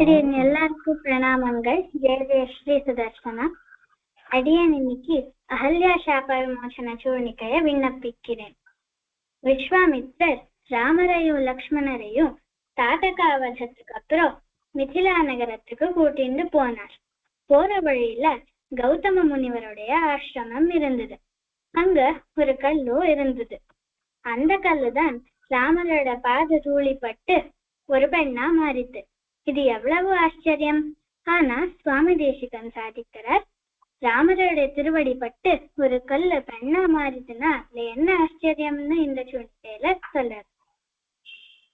எல்லாருக்கும் பிரணாமங்கள். ஜெய ஜெய ஸ்ரீ சுதர்சனா. அடியன் இன்னைக்கு அகல்யா சாப விமோசன சூர்ணிக்கைய விண்ணப்பிக்கிறேன். விஸ்வாமித்ரர் ராமரையும் லக்ஷ்மணரையும் தாட்டகாவதத்துக்கு அப்புறம் மிதிலா நகரத்துக்கு கூட்டிட்டு போனார். போற வழியில கௌதம முனிவருடைய ஆசிரமம் இருந்தது. அங்க ஒரு கல்லும் இருந்தது. அந்த கல்லுதான் ராமரோட பாத தூளிப்பட்டு ஒரு பெண்ணா மாறித்து. இது எவ்வளவு ஆச்சரியம்! ஆனா சுவாமி தேசிகன் சாதிக்கிறார், ராமரோட திருவடி பட்டு ஒரு கல்லு பெண்ணா மாறிதுன்னா அதுல என்ன ஆச்சரியம்னு இந்த சூழ்நிலையில சொல்றார்.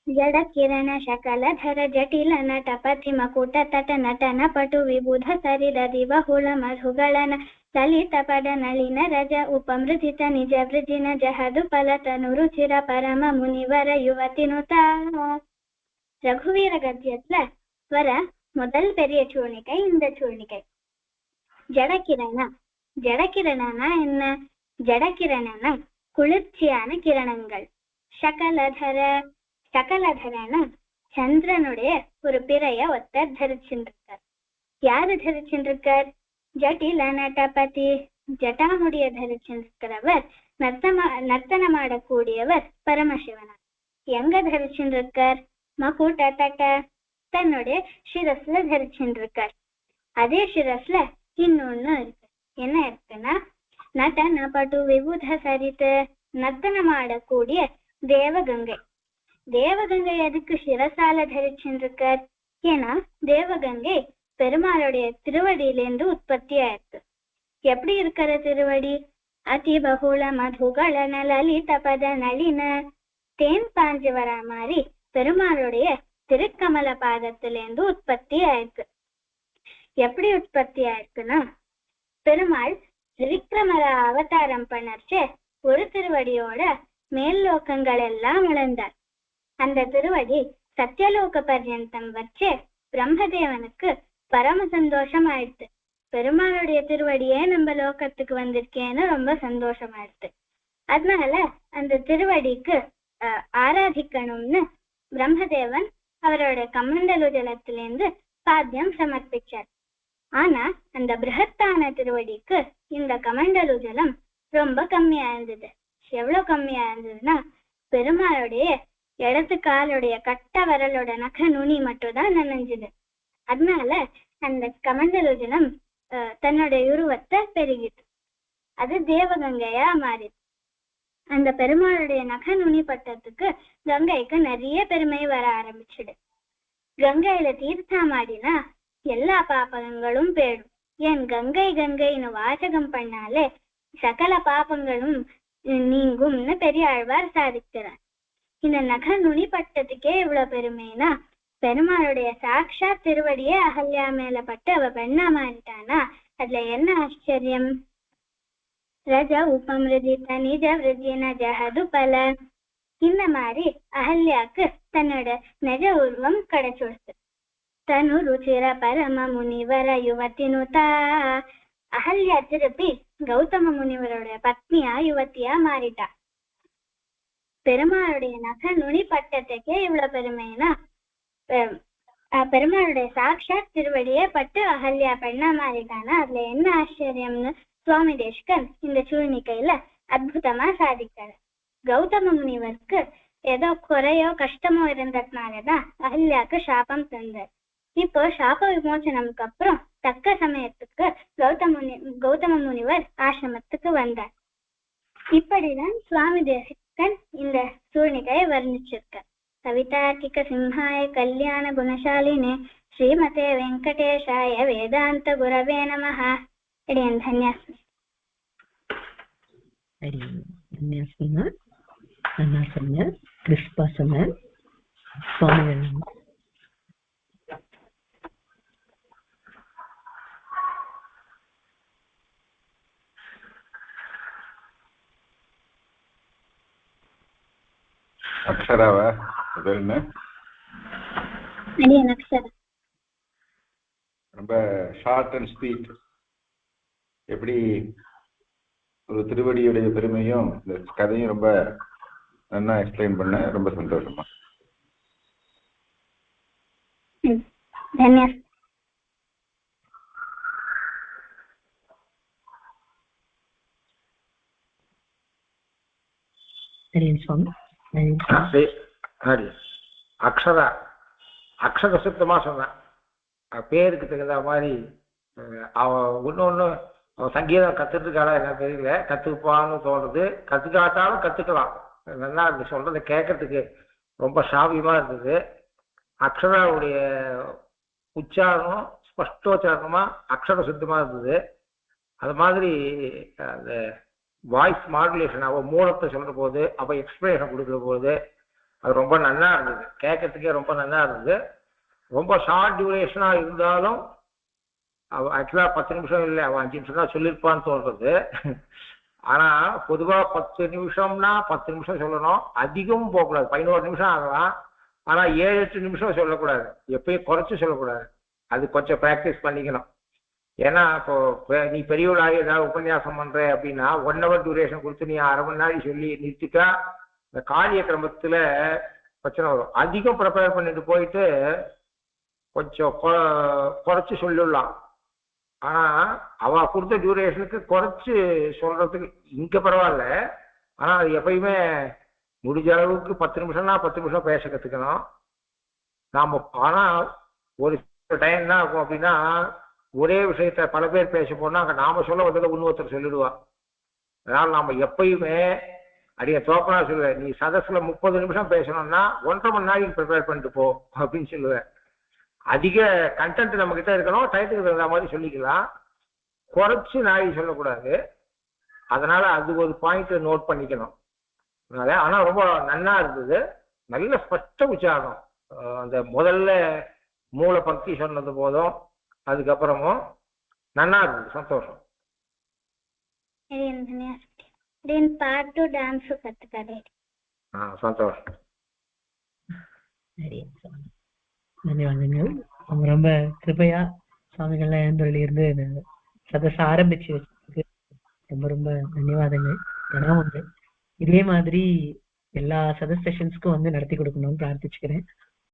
ஜட கிரண சகலதர ஜட்டில நಟ பತಿ ಮಕುಟ ತಟ ನಟನ ಪಟು ವಿಬುಧ ಸರಿದ ದಿವಹುಳ ಮಧುಗಳನ ಲಲಿತ ಪದ ನಳಿನ ರಜ ಉಪಮೃದಿತ ನಿಜ ವೃಜಿನ ಜಹದು ಫಲತನು ರುಚಿರ ಪರಮ ಮುನಿವರ ಯುವತಿನುತ. ரகுவீர கத்தியத்துல வர முதல் பெரிய சூழ்நிகை இந்த சூழ்நிகை. ஜடக்கிரணனா என்ன? ஜடக்கிரணனா குளிர்ச்சியான கிரணங்கள். சகலதரன சந்திரனுடைய ஒரு பிறைய ஒருத்தர் தரிச்சுருக்கார். யாரு தரிச்சுருக்கார்? ஜட்டில நட்டபதி, ஜட்டாமுடிய தரிச்சுருக்கிறவர், நர்த்தனம் ஆடக்கூடியவர் பரமசிவனார். எங்க தரிச்சுருக்கார்? மகுட்ட தட்ட தன்னுடைய சிரஸ்ல தரிச்சுருக்கார். அதே சிரஸ்ல இன்னொன்னு இருக்கு. என்ன இருக்குன்னா நட்டன பட்டு விபுத சரித்து, நர்த்தனம் ஆடக்கூடிய தேவகங்கை. தேவகங்கை எதுக்கு சிரசால தரிச்சுருக்கார்? ஏன்னா தேவகங்கை பெருமாளுடைய திருவடியிலேருந்து உற்பத்தி ஆயிருக்கு. எப்படி இருக்கிற திருவடி? அதி பகுல மதுகளன லலித பத நளின, தேன் பாஞ்சு வர மாதிரி பெருமாளுடைய திருக்கமல பாதத்திலேருந்து உற்பத்தி ஆயிருக்கு. எப்படி உற்பத்தி ஆயிருக்குன்னா, பெருமாள் திரிக்கிரமல அவதாரம் பண்ணச்சே ஒரு திருவடியோட மேல் லோகங்கள் எல்லாம் இழந்தார். அந்த திருவடி சத்தியலோக பர்யந்தம் வச்சு பிரம்மதேவனுக்கு பரம சந்தோஷம் ஆயிடுச்சு. பெருமாளுடைய திருவடியே நம்ம லோகத்துக்கு வந்திருக்கேன்னு ரொம்ப சந்தோஷம் ஆயிடுச்சு. அதனால அந்த திருவடிக்கு ஆராதிக்கணும்னு பிரம்மதேவன் அவரோட கமண்டலு ஜலத்திலேருந்து பாத்தியம் சமர்ப்பிச்சார். ஆனா அந்த பிருஹத்தான திருவடிக்கு இந்த கமண்டலு ஜலம் ரொம்ப கம்மியா இருந்தது. எவ்வளவு கம்மியா இருந்ததுன்னா, பெருமாளுடைய இடது காலுடைய கட்ட வரலோட நக நுனி மட்டும் தான் நனைஞ்சுது. அதனால அந்த கமண்டலு ஜலம் தன்னுடைய உருவத்தை பெருகிட்டு அது தேவகங்கையா மாறிது. அந்த பெருமாளுடைய நக நுனி பட்டத்துக்கு கங்கைக்கு நிறைய பெருமை வர ஆரம்பிச்சுடு. கங்கையில தீர்த்தமாடினா எல்லா பாபங்களும் போயிடும். ஏன் கங்கை கங்கைன்னு வாசகம் பண்ணாலே சகல பாபங்களும் நீங்கும்னு பெரியாழ்வார் சாதிக்கிறார். இந்த நக நுனி பட்டத்துக்கே இவ்வளவு பெருமைனா, பெருமாளுடைய சாட்சாத் திருவடியே அகல்யா மேல பட்டு அவ பெண்ணா மாறிட்டானா அதுல என்ன ஆச்சரியம்! ரஜ உபமிருதித நிஜ விருஜின ஜஹது பல. இந்த மாதிரி அகல்யாக்கு தன்னோட நிஜ உருவம் கிடைச்சுடுச்சு. தனு ருச்சிர பரம முனிவர யுவத்தினுதா. அகல்யா திருப்பி கௌதம முனிவருடைய பத்னியா யுவத்தியா மாறிட்டா. பெருமாளுடைய நக நுனி பட்டத்துக்கே இவ்வளவு பெருமைனா, பெருமாளுடைய சாட்சாத் திருவடியே பட்டு அகல்யா பெண்ணா மாறிட்டானா அதுல என்ன ஆச்சரியம்னு சுவாமி தேசிகன் இந்த சூழ்நிலையில அற்புதமா சாதிக்கிறார். கௌதம முனிவருக்கு ஏதோ குறையோ கஷ்டமோ இருந்ததுனாலதான் அகல்யாக்கு சாபம் தந்தார். இப்போ சாப விமோசனம்க்கு அப்புறம் தக்க சமயத்துக்கு கௌதம முனிவர் ஆசிரமத்துக்கு வந்தார். இப்படிதான் சுவாமி தேசிகன் இந்த சூழ்நிலையை வர்ணிச்சிருக்கார். கவிதார்க்கிக சிம்ஹாய கல்யாண குணசாலினே ஸ்ரீமதே வெங்கடேஷாய வேதாந்த குரவே நமஹ. இடையன் தன்யாஸ்மி. அக்ஷராவா? ரொம்ப ஷார்ட் அண்ட் ஸ்வீட். எப்படி ஒரு திருவடியுடைய பெருமையும் இந்த கதையும் ரொம்ப நல்லா எக்ஸ்பிளைன் பண்ண ரொம்ப சந்தோஷமா. ಧನ್ಯವಾದ. ஸ்வாமி அக்ஷர சுத்தமா சொன்னான். பேருக்கு தகுந்த மாதிரி அவன் ஒன்று சங்கீதம் கற்றுட்டு இருக்காளா என்ன தெரியல, கற்றுப்பான்னு தோணுது. கற்றுக்காட்டாலும் கற்றுக்கலாம். நல்லா இருந்து சொல்றதை கேட்கறதுக்கு ரொம்ப சாவியமா இருந்தது. அக்ஷராவுடைய உச்சாரணம் ஸ்பஷ்டோச்சாரணமா அக்ஷர சுத்தமா இருந்தது. அது மாதிரி அந்த வாய்ஸ் மாடுலேஷன் அவள் மூலத்தை சொல்ற போது அவள் எக்ஸ்பிரஷன் கொடுக்குற போது அது ரொம்ப நல்லா இருந்தது. கேட்கறதுக்கே ரொம்ப நல்லா இருந்தது. ரொம்ப ஷார்ட் டியூரேஷனா இருந்தாலும் அவள் ஆக்சுவலா 10 நிமிஷம் இல்லை, அவன் 5 நிமிஷம் தான் சொல்லியிருப்பான்னு தோன்றது. ஆனா பொதுவா 10 நிமிஷம்னா 10 நிமிஷம் சொல்லணும், அதிகமும் போகக்கூடாது. 11 நிமிஷம் ஆகலாம். ஆனா 7-8 நிமிஷம் சொல்லக்கூடாது, எப்பயும் குறைச்சு சொல்லக்கூடாது. அது கொஞ்சம் ப்ராக்டிஸ் பண்ணிக்கணும். ஏன்னா இப்போ நீ பெரியவளாகி ஏதாவது உபன்யாசம் பண்ற அப்படின்னா 1 hour டியூரேஷன் கொடுத்து நீ அரை மணி நேரம் சொல்லி நிறுத்திட்டா இந்த காரிய கிரமத்துல பிரச்சனை வரும். அதிகம் ப்ரிப்பேர் பண்ணிட்டு போயிட்டு கொஞ்சம் குறைச்சு சொல்லிடலாம். ஆனா அவ கொடுத்த டியூரேஷனுக்கு குறைச்சு சொல்றதுக்கு இங்க பரவாயில்ல. ஆனா அது எப்பயுமே முடிஞ்ச அளவுக்கு 10 நிமிஷம்னா 10 நிமிஷம் பேச கத்துக்கணும் நாம. ஆனா ஒரு டைம் என்ன ஆகும் அப்படின்னா, ஒரே விஷயத்த பல பேர் பேச போனா அங்க நாம சொல்ல வந்ததை இன்னொருத்தர் சொல்லிடுவா. அதனால நாம எப்பயுமே அடிய தோப்பனா சொல்லுவேன், நீ சதஸ்ல 30 நிமிஷம் பேசணும்னா 1.5 மணி நேரம் ப்ரிப்பேர் பண்ணிட்டு போ அப்படின்னு சொல்லுவேன். அதிக கண்டென்ட் நம்ம கிட்ட இருக்கணும், டைத்துக்கு தகுந்த மாதிரி சொல்லிக்கலாம், குறைச்சு நாய் சொல்லக்கூடாது. அதனால அது ஒரு பாயிண்ட் நோட் பண்ணிக்கணும். ஆனா ரொம்ப நன்னா இருந்தது, நல்ல ஸ்பஷ்ட உச்சாரணம். அந்த முதல்ல மூல பக்தி சொன்னது போதும் அதுக்கப்புறமும் நன்னா இருந்தது. சந்தோஷம். பாட்டு டான்ஸ் கத்துக்காரு. சந்தோஷம். தன்யவாதங்கள். அவங்க ரொம்ப கிருபையா சுவாமிகள்லாம் எழுந்தொழி இருந்து சதஸ் ஆரம்பிச்சு வச்சதுக்கு ரொம்ப ரொம்ப தன்யவாதங்கள். இதே மாதிரி எல்லா சதஸ் செஷன்ஸ்க்கும் நடத்தி கொடுக்கணும்னு பிரார்த்திச்சுக்கிறேன்.